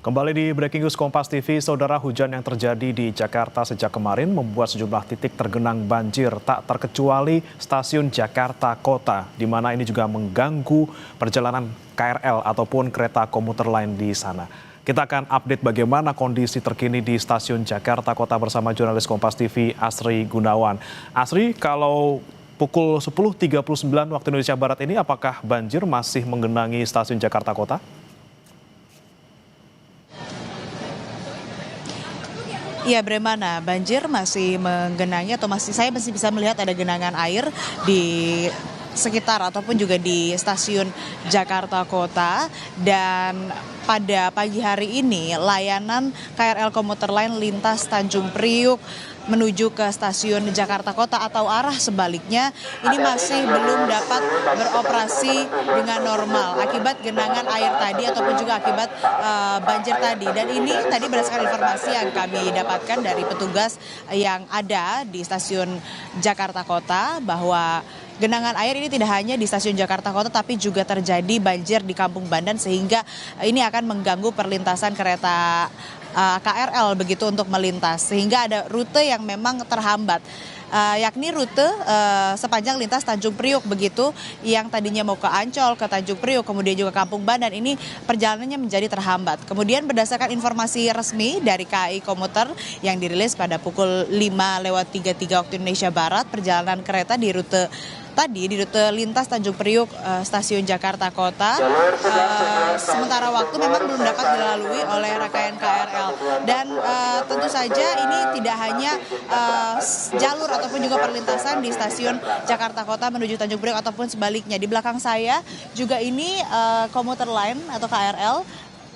Kembali di Breaking News Kompas TV, saudara, hujan yang terjadi di Jakarta sejak kemarin membuat sejumlah titik tergenang banjir, tak terkecuali stasiun Jakarta Kota, di mana ini juga mengganggu perjalanan KRL ataupun kereta komuter lain di sana. Kita akan update bagaimana kondisi terkini di stasiun Jakarta Kota bersama jurnalis Kompas TV Asri Gunawan. Asri, kalau pukul 10.39 waktu Indonesia Barat ini, apakah banjir masih menggenangi stasiun Jakarta Kota? Iya, Bremana, banjir masih menggenangi atau saya masih bisa melihat ada genangan air di sekitar ataupun juga di stasiun Jakarta Kota. Dan pada pagi hari ini layanan KRL komuter lain lintas Tanjung Priuk menuju ke stasiun Jakarta Kota atau arah sebaliknya ini masih belum dapat beroperasi dengan normal akibat genangan air tadi ataupun juga akibat banjir tadi. Dan ini tadi berdasarkan informasi yang kami dapatkan dari petugas yang ada di stasiun Jakarta Kota bahwa genangan air ini tidak hanya di stasiun Jakarta Kota tapi juga terjadi banjir di Kampung Bandan sehingga ini akan mengganggu perlintasan kereta KRL begitu untuk melintas sehingga ada rute yang memang terhambat. Yakni rute sepanjang lintas Tanjung Priuk begitu yang tadinya mau ke Ancol, ke Tanjung Priuk, kemudian juga Kampung Bandan, ini perjalanannya menjadi terhambat. Kemudian berdasarkan informasi resmi dari KAI Komuter yang dirilis pada pukul 5:33 waktu Indonesia Barat, perjalanan kereta di rute lintas Tanjung Priuk stasiun Jakarta Kota sementara waktu memang belum dapat dilalui oleh rangkaian KRL. Dan tentu saja ini tidak hanya jalur ataupun juga perlintasan di stasiun Jakarta Kota menuju Tanjung Priuk ataupun sebaliknya. Di belakang saya juga ini komuter lain atau KRL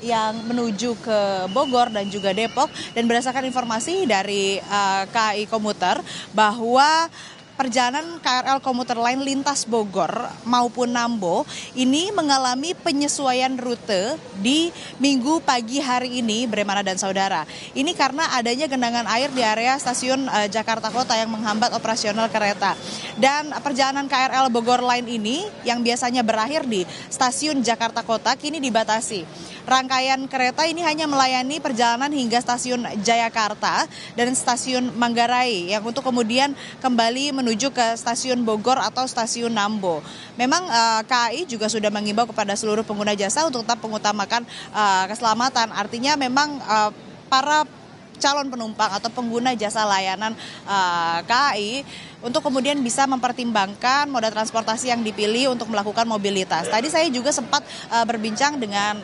yang menuju ke Bogor dan juga Depok. Dan berdasarkan informasi dari KAI Komuter bahwa perjalanan KRL komuter lain lintas Bogor maupun Nambo ini mengalami penyesuaian rute di minggu pagi hari ini, Bremana dan saudara. Ini karena adanya genangan air di area stasiun Jakarta Kota yang menghambat operasional kereta. Dan perjalanan KRL Bogor Line ini yang biasanya berakhir di stasiun Jakarta Kota kini dibatasi. Rangkaian kereta ini hanya melayani perjalanan hingga stasiun Jayakarta dan stasiun Manggarai yang untuk kemudian kembali menuju ke stasiun Bogor atau stasiun Nambo. Memang KAI juga sudah mengimbau kepada seluruh pengguna jasa untuk tetap mengutamakan keselamatan. Artinya memang para calon penumpang atau pengguna jasa layanan KAI untuk kemudian bisa mempertimbangkan moda transportasi yang dipilih untuk melakukan mobilitas. Tadi saya juga sempat berbincang dengan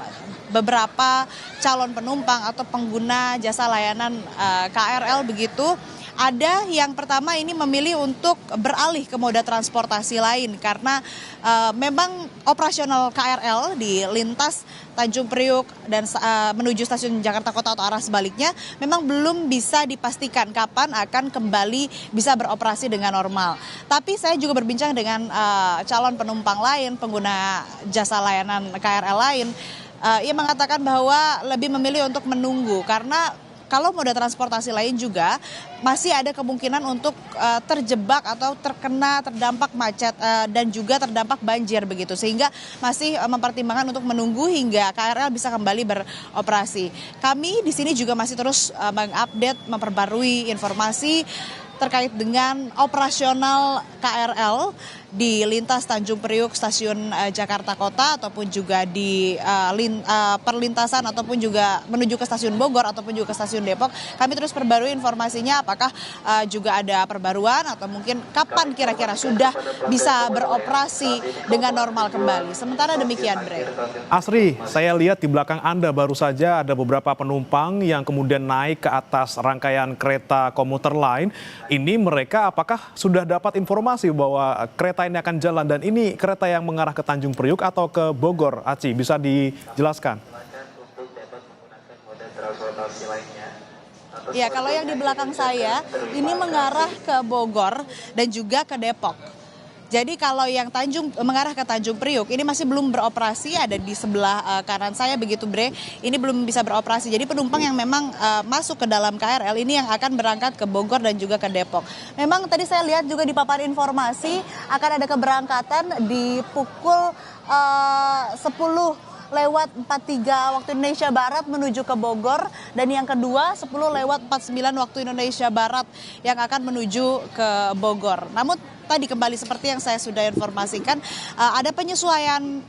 beberapa calon penumpang atau pengguna jasa layanan KRL begitu. Ada yang pertama ini memilih untuk beralih ke moda transportasi lain karena memang operasional KRL di lintas Tanjung Priuk dan menuju stasiun Jakarta Kota atau arah sebaliknya memang belum bisa dipastikan kapan akan kembali bisa beroperasi dengan normal. Tapi saya juga berbincang dengan calon penumpang lain, pengguna jasa layanan KRL lain. Ia mengatakan bahwa lebih memilih untuk menunggu karena kalau moda transportasi lain juga masih ada kemungkinan untuk terjebak atau terdampak macet dan juga terdampak banjir begitu. Sehingga masih mempertimbangkan untuk menunggu hingga KRL bisa kembali beroperasi. Kami di sini juga masih terus mengupdate, memperbarui informasi terkait dengan operasional KRL di lintas Tanjung Priuk stasiun Jakarta Kota ataupun juga di perlintasan ataupun juga menuju ke stasiun Bogor ataupun juga ke stasiun Depok. Kami terus perbarui informasinya apakah juga ada perbaruan atau mungkin kapan kira-kira sudah bisa beroperasi dengan normal kembali. Sementara demikian, Bre. Asri, saya lihat di belakang Anda baru saja ada beberapa penumpang yang kemudian naik ke atas rangkaian kereta komuter lain. Ini mereka apakah sudah dapat informasi bahwa kereta ini akan jalan dan ini kereta yang mengarah ke Tanjung Priuk atau ke Bogor? Aci, bisa dijelaskan? Ya, kalau yang di belakang saya ini mengarah ke Bogor dan juga ke Depok. Jadi kalau yang mengarah ke Tanjung Priuk ini masih belum beroperasi, ada di sebelah kanan saya begitu, Bre. Ini belum bisa beroperasi. Jadi penumpang yang memang masuk ke dalam KRL ini yang akan berangkat ke Bogor dan juga ke Depok. Memang tadi saya lihat juga di papan informasi akan ada keberangkatan di pukul 10 lewat 43 waktu Indonesia Barat menuju ke Bogor, dan yang kedua 10 lewat 49 waktu Indonesia Barat yang akan menuju ke Bogor. Namun tadi kembali seperti yang saya sudah informasikan, ada penyesuaian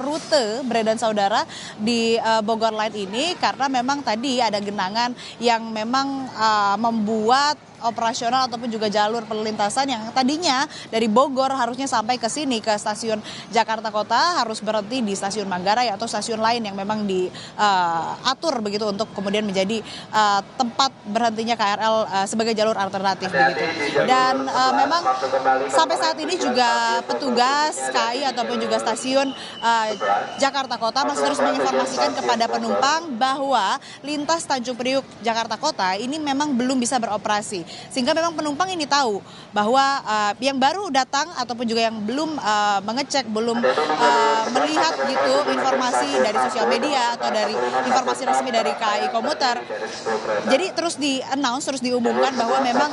rute Bre dan saudara di Bogor Line ini, karena memang tadi ada genangan yang memang membuat operasional ataupun juga jalur perlintasan yang tadinya dari Bogor harusnya sampai ke sini ke stasiun Jakarta Kota harus berhenti di stasiun Manggarai atau stasiun lain yang memang diatur begitu untuk kemudian menjadi tempat berhentinya KRL sebagai jalur alternatif begitu. Dan memang sampai saat ini juga petugas KAI ataupun juga stasiun Jakarta Kota masih terus menginformasikan kepada penumpang bahwa lintas Tanjung Priuk Jakarta Kota ini memang belum bisa beroperasi. Sehingga memang penumpang ini tahu bahwa yang baru datang ataupun juga yang belum mengecek, belum melihat gitu informasi dari sosial media atau dari informasi resmi dari KAI Komuter. Jadi terus di-announce, terus diumumkan bahwa memang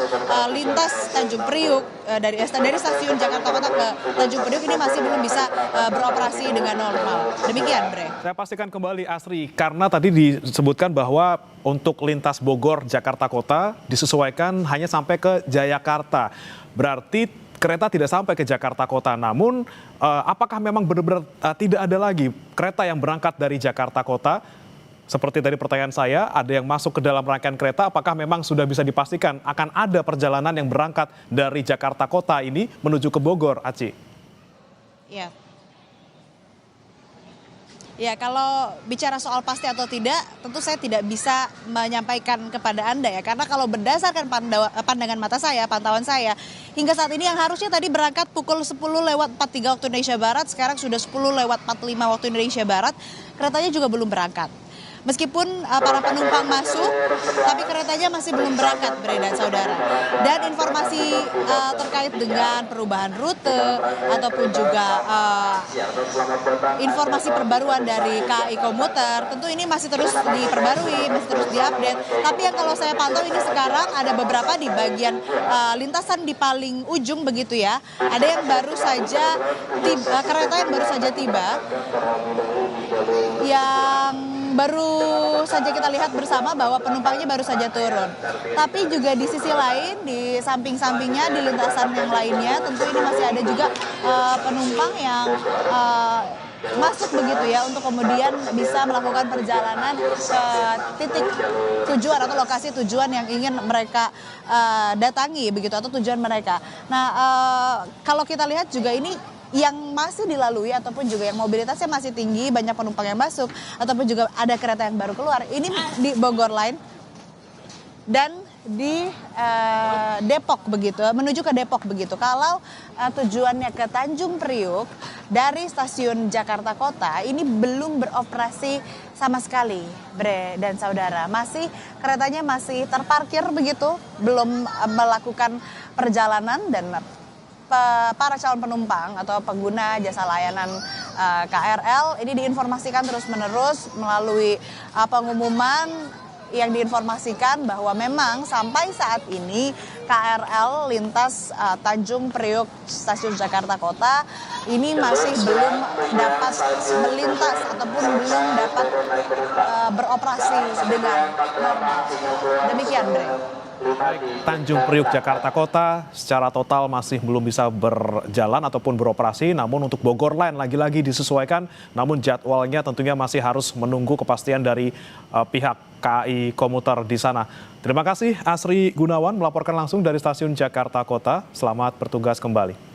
lintas Tanjung Priuk dari stasiun Jakarta Kota ke Tanjung Priuk ini masih belum bisa beroperasi dengan normal. Demikian, Bre. Saya pastikan kembali Asri, karena tadi disebutkan bahwa untuk lintas Bogor Jakarta Kota disesuaikan hanya sampai ke Jayakarta. Berarti kereta tidak sampai ke Jakarta Kota. Namun apakah memang benar-benar tidak ada lagi kereta yang berangkat dari Jakarta Kota? Seperti tadi pertanyaan saya, ada yang masuk ke dalam rangkaian kereta, apakah memang sudah bisa dipastikan akan ada perjalanan yang berangkat dari Jakarta Kota ini menuju ke Bogor, Aci? Ya. Ya, kalau bicara soal pasti atau tidak, tentu saya tidak bisa menyampaikan kepada Anda ya. Karena kalau berdasarkan pandangan mata saya, pantauan saya, hingga saat ini yang harusnya tadi berangkat pukul 10 lewat 43 waktu Indonesia Barat, sekarang sudah 10 lewat 45 waktu Indonesia Barat, keretanya juga belum berangkat. Meskipun para penumpang masuk, tapi keretanya masih belum berangkat, Bre dan saudara. Dan informasi terkait dengan perubahan rute ataupun juga informasi perbaruan dari KAI Komuter, tentu ini masih terus diperbarui, masih terus diupdate. Tapi yang kalau saya pantau ini sekarang ada beberapa di bagian lintasan di paling ujung begitu ya. Ada yang baru saja tiba, kereta yang baru saja tiba, yang baru saja kita lihat bersama bahwa penumpangnya baru saja turun. Tapi juga di sisi lain, di samping-sampingnya, di lintasan yang lainnya, tentu ini masih ada juga penumpang yang masuk begitu ya untuk kemudian bisa melakukan perjalanan ke titik tujuan atau lokasi tujuan yang ingin mereka datangi begitu atau tujuan mereka. Nah, kalau kita lihat juga ini yang masih dilalui ataupun juga yang mobilitasnya masih tinggi, banyak penumpang yang masuk ataupun juga ada kereta yang baru keluar. Ini di Bogor Line dan di Depok begitu, menuju ke Depok begitu. Kalau tujuannya ke Tanjung Priuk dari stasiun Jakarta Kota ini belum beroperasi sama sekali, Bre dan saudara. Keretanya masih terparkir begitu, belum melakukan perjalanan, dan para calon penumpang atau pengguna jasa layanan KRL ini diinformasikan terus-menerus melalui pengumuman yang diinformasikan bahwa memang sampai saat ini KRL lintas Tanjung Priuk Stasiun Jakarta Kota ini masih belum dapat melintas ataupun belum dapat beroperasi dengan normal. Demikian, Bre. Tanjung Priuk Jakarta Kota secara total masih belum bisa berjalan ataupun beroperasi, namun untuk Bogor Line lagi-lagi disesuaikan, namun jadwalnya tentunya masih harus menunggu kepastian dari pihak KAI Komuter di sana. Terima kasih Asri Gunawan melaporkan langsung dari stasiun Jakarta Kota. Selamat bertugas kembali.